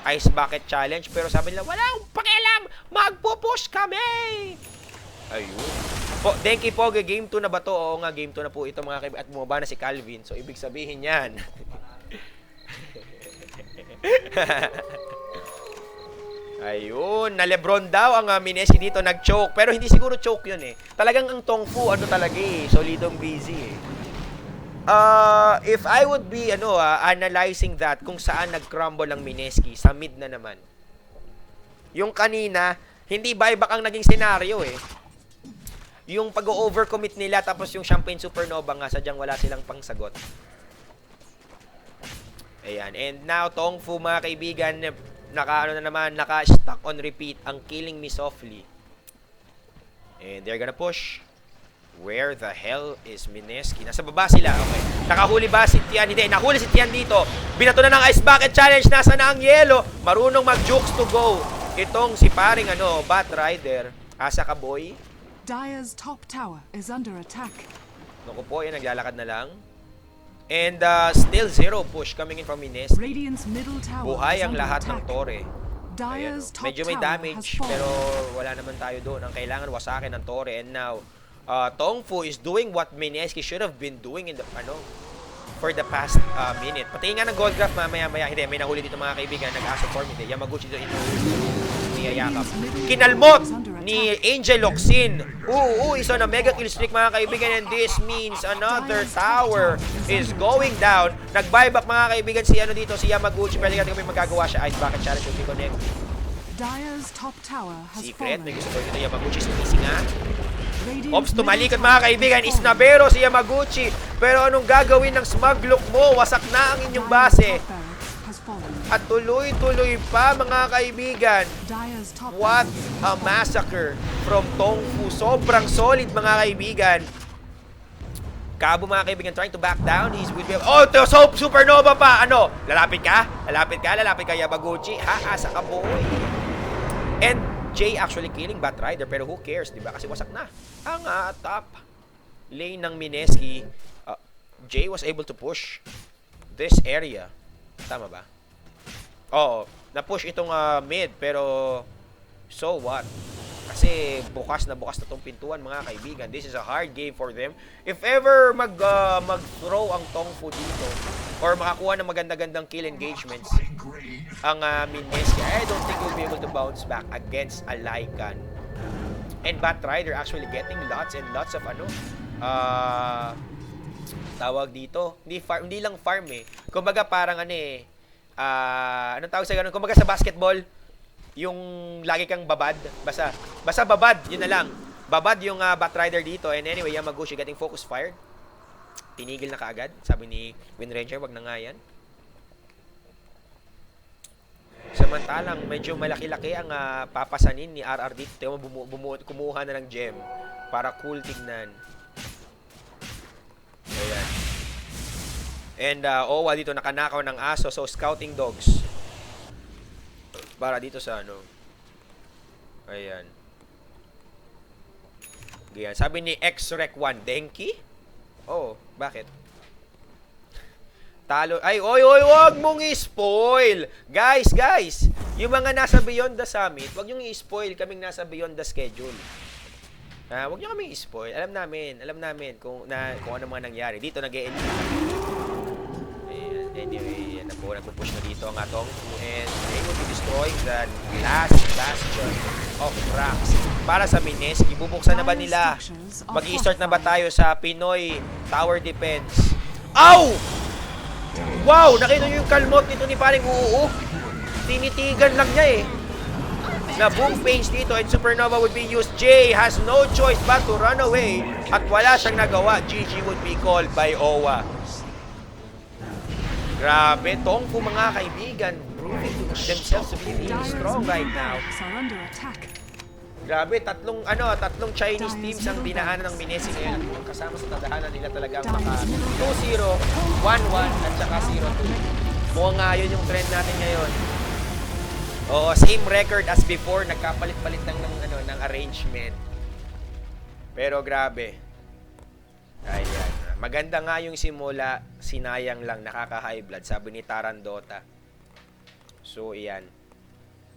Ice Bucket Challenge pero sabi nila walang pakialam, magpo-push kami. Ayun. Denki Poge game 2 na ba to? Oo nga game 2 na po ito mga kaibigan at bumaba na si Calvin. So ibig sabihin yan. Ayun, na Lebron daw ang Minesi dito nag-choke pero hindi siguro choke yun eh. Talagang ang Tongfu talaga eh, solidong busy eh. If I would be analyzing that kung saan nag-crumble ang Mineski sa mid na naman. Yung kanina, hindi buyback ang naging senaryo eh. Yung pag-overcommit nila tapos yung Champagne Supernova nga sadyang wala silang pangsagot. Ayan, and now Tongfu mga kaibigan, naka-stuck on repeat ang Killing Me Softly. And they're gonna push. Where the hell is Mineski? Nasa baba sila. Okay. Nakahuli ba si Tian? Hindi. Nahuli si Tian dito. Binato na ng Ice Bucket Challenge. Nasa na ang yelo? Marunong mag-jukes to go. Itong si paring Bat Rider. Asa ka boy? Dire's top tower is under attack. Naku po, yan. Naglalakad na lang. And still zero push coming in from Mineski. Radiant's middle tower Buhay is ang under lahat ng attack. Torre. Dire's top Medyo may tower damage has fallen. pero wala naman tayo doon. Ang kailangan wasakin ng Torre. And now, Tongfu is doing what Mineski should have been doing in the for the past minute. Pati nga ng gold graph mamaya-maya. Hindi, may nahuli dito mga kaibigan. Nag-aso form. Hindi, Yamaguchi dito niyayakap. Kinalmot ni Angel Locsin. Is on a mega kill streak mga kaibigan. And this means another tower is going down. Nag-buyback mga kaibigan si dito, si Yamaguchi. Pero hindi kami magagawa siya. Ice Bucket Challenge will be connect. Dire's top tower has Secret. fallen. May gusto dito Yamaguchi. Sumisi nga. Radiant's Ops, middle tumalikod tower mga kaibigan. has Isnabero si Yamaguchi. Pero anong gagawin ng smug look mo? Wasak na ang inyong base. Dire's top barracks has fallen. At tuloy-tuloy pa mga kaibigan. Dire's top What barracks a massacre from Tongfu. Sobrang solid mga kaibigan. Kabo mga kaibigan trying to back down. He's with Supernova pa. Lalapit ka? Lalapit ka Yamaguchi. Asa ka boy. And Jay actually killing Bat Rider pero who cares, di ba? Kasi wasak na ang top lane ng Mineski. Jay was able to push this area. Tama ba? Oo, na-push itong mid pero so what? Kasi bukas na tong pintuan, mga kaibigan. This is a hard game for them. If ever mag-throw ang Tongfu dito, or makakuha ng maganda-gandang kill engagements, ang Mineski, I don't think he'll be able to bounce back against a Lycan. And Batrider actually getting lots and lots of tawag dito. Hindi lang farm eh. Kumbaga parang anong tawag sa ganun? Kumbaga sa basketball, yung lagi kang babad. Basta babad, yun na lang. Babad yung Batrider dito. And anyway, Yamaguchi getting focus fired. Tinigil na kaagad. Sabi ni Winranger, wag na nga yan. Samantalang, medyo malaki-laki ang papasanin ni RR dito. Kumuha na ng gem para cool tignan. Ayan. And Owa dito nakanakaw ng aso. So, scouting dogs. Para dito sa Ayan. Ayan. Sabi ni XREC1, Denki? Oh, bakit? Talo. Ay, oy, wag mong i-spoil. Guys. Yung mga nasa Beyond the Summit, wag nyo i-spoil kaming nasa Beyond the Schedule. Wag nyo kaming i-spoil. Alam namin kung ano mga nangyari. Dito nag-e-enjoy. Anyway, nagpo-push na dito ang atong. And they will be destroying the last bastion of Rax. Para sa Mineski, bubuksan na ba nila? Mag-i-start na ba tayo sa Pinoy Tower Defense? Ow! Wow! Nakita nyo yung kalmot nito ni paring Uu. Tinitigan lang niya eh. Na boom pains dito and Supernova would be used. Jay has no choice but to run away. At wala siyang nagawa. GG would be called by Owa. Grabe, Tongfu mga kaibigan. Proving themselves to be really strong right now. Grabe, tatlong Chinese teams ang dinaanan ng Minesi ngayon. At kasama sa tadhana nila talaga ang maka 2-0, 1-1, at saka 0-2. Mukhang nga yun yung trend natin ngayon. Oo, same record as before, nagkapalit-palit ng arrangement. Pero grabe. Ayan. Maganda nga yung simula, sinayang lang, nakaka-high blood, sabi ni Tarandota. So, iyan.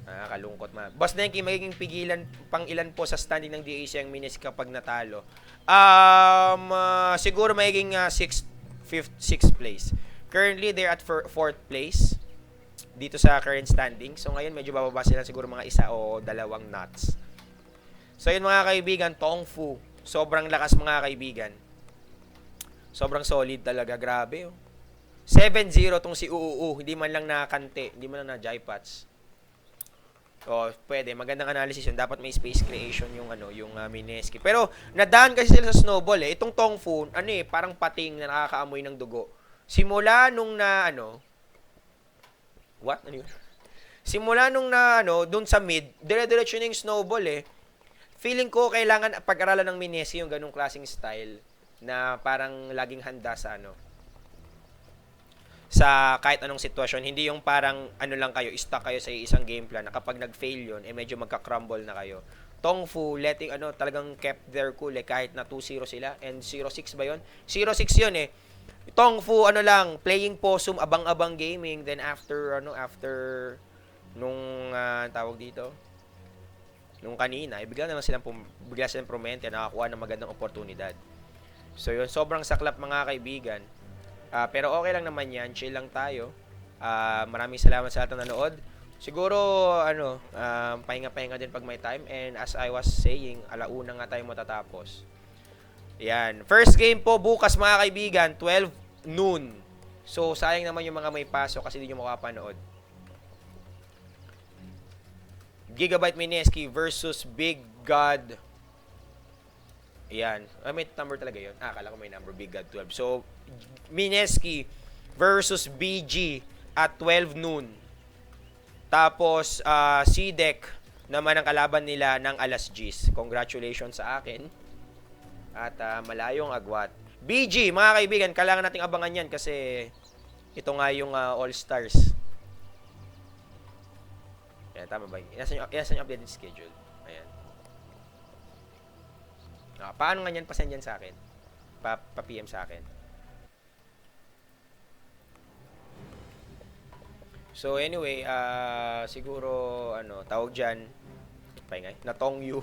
Nakakalungkot man. Boss Denki, magiging pigilan pang ilan po sa standing ng DAC ang Minis kapag natalo? Siguro magiging 6th place. Currently, they're at 4th place dito sa current standing. So, ngayon, medyo bababa sila siguro mga 1 o 2 knots. So, yun mga kaibigan, Tongfu. Sobrang lakas mga kaibigan. Sobrang solid talaga. Grabe. 7-0 tong si Uu. Hindi man lang nakakante. Hindi man lang na-jipats. Pwede. Magandang analysis yun. Dapat may space creation yung Mineski. Pero, nadaan kasi sila sa snowball eh. Itong Tongfu, parang pating na nakakaamoy ng dugo. Simula nung what? Ano yun? Simula nung dun sa mid, dire-diretso na yung snowball eh. Feeling ko, kailangan pag-aralan ng Mineski yung ganung klaseng style na parang laging handa sa sa kahit anong sitwasyon, hindi yung parang lang kayo, stuck kayo sa isang game plan na kapag nag-fail yun, medyo magka-crumble na kayo. Tongfu, letting talagang kept their cool kahit na 2-0 sila, and 0-6 ba yun? 0-6 yun eh. Tongfu, playing possum, abang-abang gaming, then after nung tawag dito, nung kanina, bigla silang promente, nakakuha ng magandang oportunidad. So yun, sobrang saklap mga kaibigan. Pero okay lang naman yan, chill lang tayo. Maraming salamat sa lahat ng nanood. Siguro, pahinga-pahinga din pag may time. And as I was saying, alauna nga tayo matatapos. Yan. First game po bukas mga kaibigan, 12 noon. So, sayang naman yung mga may pasok kasi hindi nyo makapanood. Gigabyte Mineski versus Big God. Yan. May number talaga yun. Akala ko may number, Big God 12. So, Mineski versus BG at 12 noon. Tapos, CDEC naman ang kalaban nila ng alas 10. Congratulations sa akin. At malayong agwat. BG, mga kaibigan, kailangan nating abangan yan kasi ito nga yung All-Stars. Yan, tama ba? Inasan yung updated schedule. Ayan. Paano nga yan? Pasend yan sa akin. Pa-PM sa akin. So anyway, siguro tawag diyan, paingay, na Tongyu.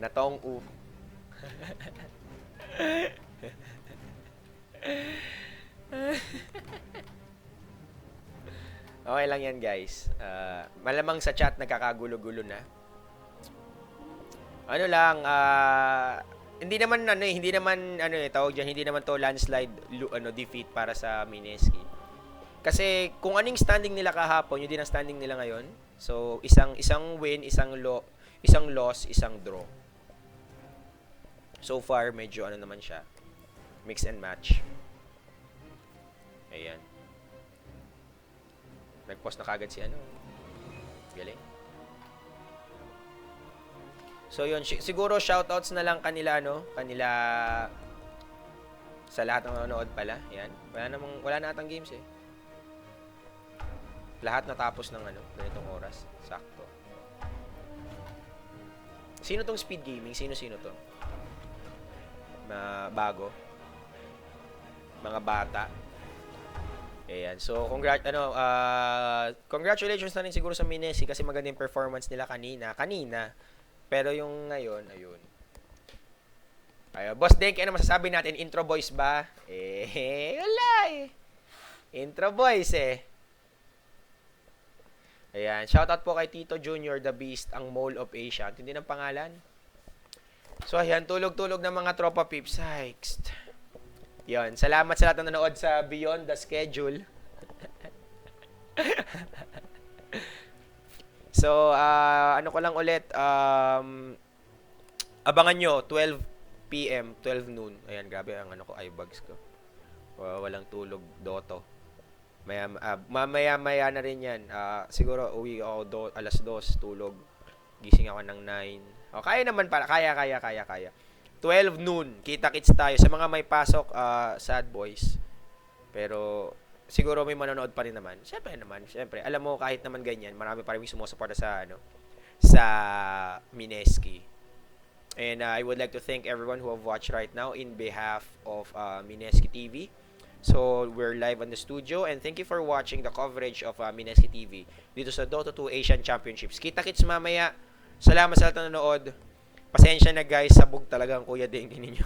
Natong U. Okay lang yan, guys. Malamang sa chat nagkakagulo-gulo na. Ano lang, hindi naman tawag diyan, hindi naman to landslide defeat para sa Mineski. Kasi kung anong standing nila kahapon, yun din ang standing nila ngayon. So, isang win, isang loss, isang draw. So far, medyo naman siya. Mix and match. Ayan. Nag-post na kagad si Galing. So yun, siguro shoutouts na lang kanila sa lahat ng nanonood pala. Yan. Wala na atang games eh. Lahat natapos ng ganitong oras. Sakto. Sino tong Speed Gaming? Sino to? Bago. Mga bata. Ayan. So, congratulations na rin siguro sa Minesi kasi maganda yung performance nila kanina. Pero yung ngayon, ayun. Boss Denk, ano masasabi natin? Intro boys ba? Wala eh. Intro boys eh. Ayan. Shoutout po kay Tito Junior, the Beast, ang Mole of Asia. Hindi ng pangalan. So, ayan. Tulog-tulog ng mga tropa peeps. Hikes. Yan. Salamat sa lahat na nanood sa Beyond the Schedule. So, ko lang ulit, abangan nyo, 12 p.m., 12 noon. Ayan, grabe ang eyebags ko. Walang tulog, Doto. Mamaya na rin yan. Siguro, uwi ako alas 2, tulog. Gising ako ng 9. O, kaya naman pala. Kaya. 12 noon, kita-kits tayo. Sa mga may pasok, sad boys. Pero, siguro may manonood pa rin naman. Siyempre. Alam mo, kahit naman ganyan, marami pa rin sumusuporta sa Mineski. And I would like to thank everyone who have watched right now in behalf of Mineski TV. So, we're live on the studio and thank you for watching the coverage of Mineski TV dito sa Dota 2 Asian Championships. Kita-kits mamaya. Salamat sa lahat na nanood. Pasensya na guys, sabog talaga ang Kuya Denki ninyo.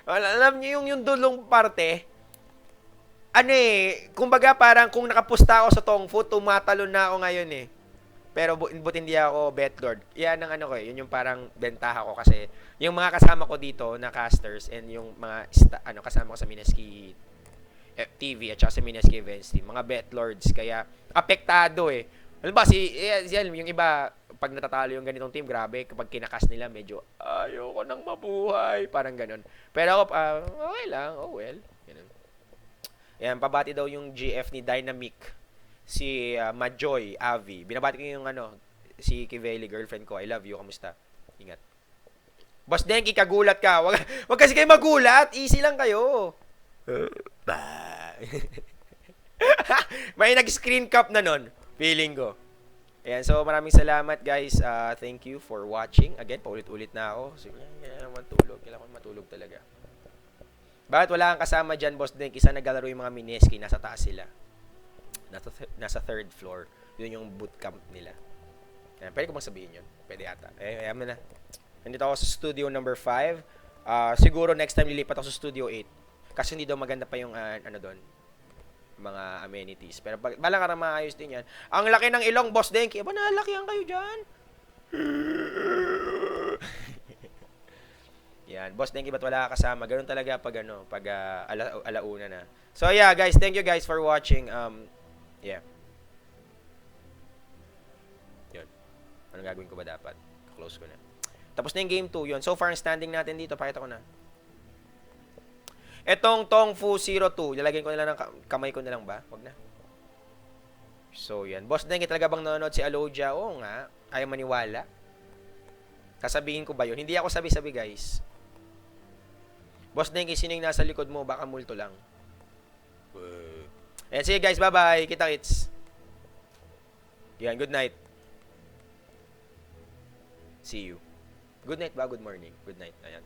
Alam niyo yung dulong parte, kumbaga parang kung nakapusta ako sa Tongfu, tumatalon na ako ngayon eh. Pero but hindi ako betlord. Yan ang yun yung parang bentaha ko kasi yung mga kasama ko dito na casters and yung mga kasama ko sa Mineski TV at saka sa Mineski Events team, mga betlords kaya apektado eh. Alam ba yung iba pag natatalo yung ganitong team, grabe kapag kinakas nila medyo ayoko nang mabuhay, parang ganun. Pero ako okay lang, oh well. Ganun. Ayan, pabati daw yung GF ni Dynamic, si Majoy, Avi. Binabati ko yung si Kiveli, girlfriend ko. I love you, kamusta? Ingat. Boss Denki, kagulat ka. Wag kasi kayo magulat. Easy lang kayo. May nag-screen cap na nun. Feeling ko. Ayan, so maraming salamat guys. Thank you for watching. Again, paulit-ulit na ako. Sige, kailangan matulog talaga. Bakit wala kang kasama dyan, Boss Denk? Isa naglalaro yung mga Mineski, nasa taas sila. Nasa third floor. Yun yung bootcamp nila. Ayan, pwede ko bang sabihin yun? Pwede ata. Ayan na. Nandito ako sa studio number 5. Siguro next time lilipat ako sa studio 8. Kasi hindi daw maganda pa yung doon. Mga amenities. Pero balang ka maayos din yan. Ang laki ng ilong, Boss Denk. Aba, nalakihan kayo dyan. Yan, Boss Denki, ba't wala ka kasama? Ganun talaga pag alauna na. So yeah, guys, thank you guys for watching. Yeah. Yun. Anong gagawin ko ba dapat? Close ko na. Tapos na yung game 2 yun. So far, ang standing natin dito, pakita ko na. Etong Tongfu 02, lalagyan ko na lang ng kamay ko na lang ba? Wag na. So yan. Boss Denki, talaga bang nanonood si Alodia? Oo nga. Ayaw maniwala. Kasabihin ko ba yun? Hindi ako sabi-sabi, guys. Boss Denki, sino yung nasa likod mo? Baka multo lang. Ayan, sige guys, bye-bye. Kita-kits. Yan, good night. See you. Good night ba? Good morning. Good night. Ayan.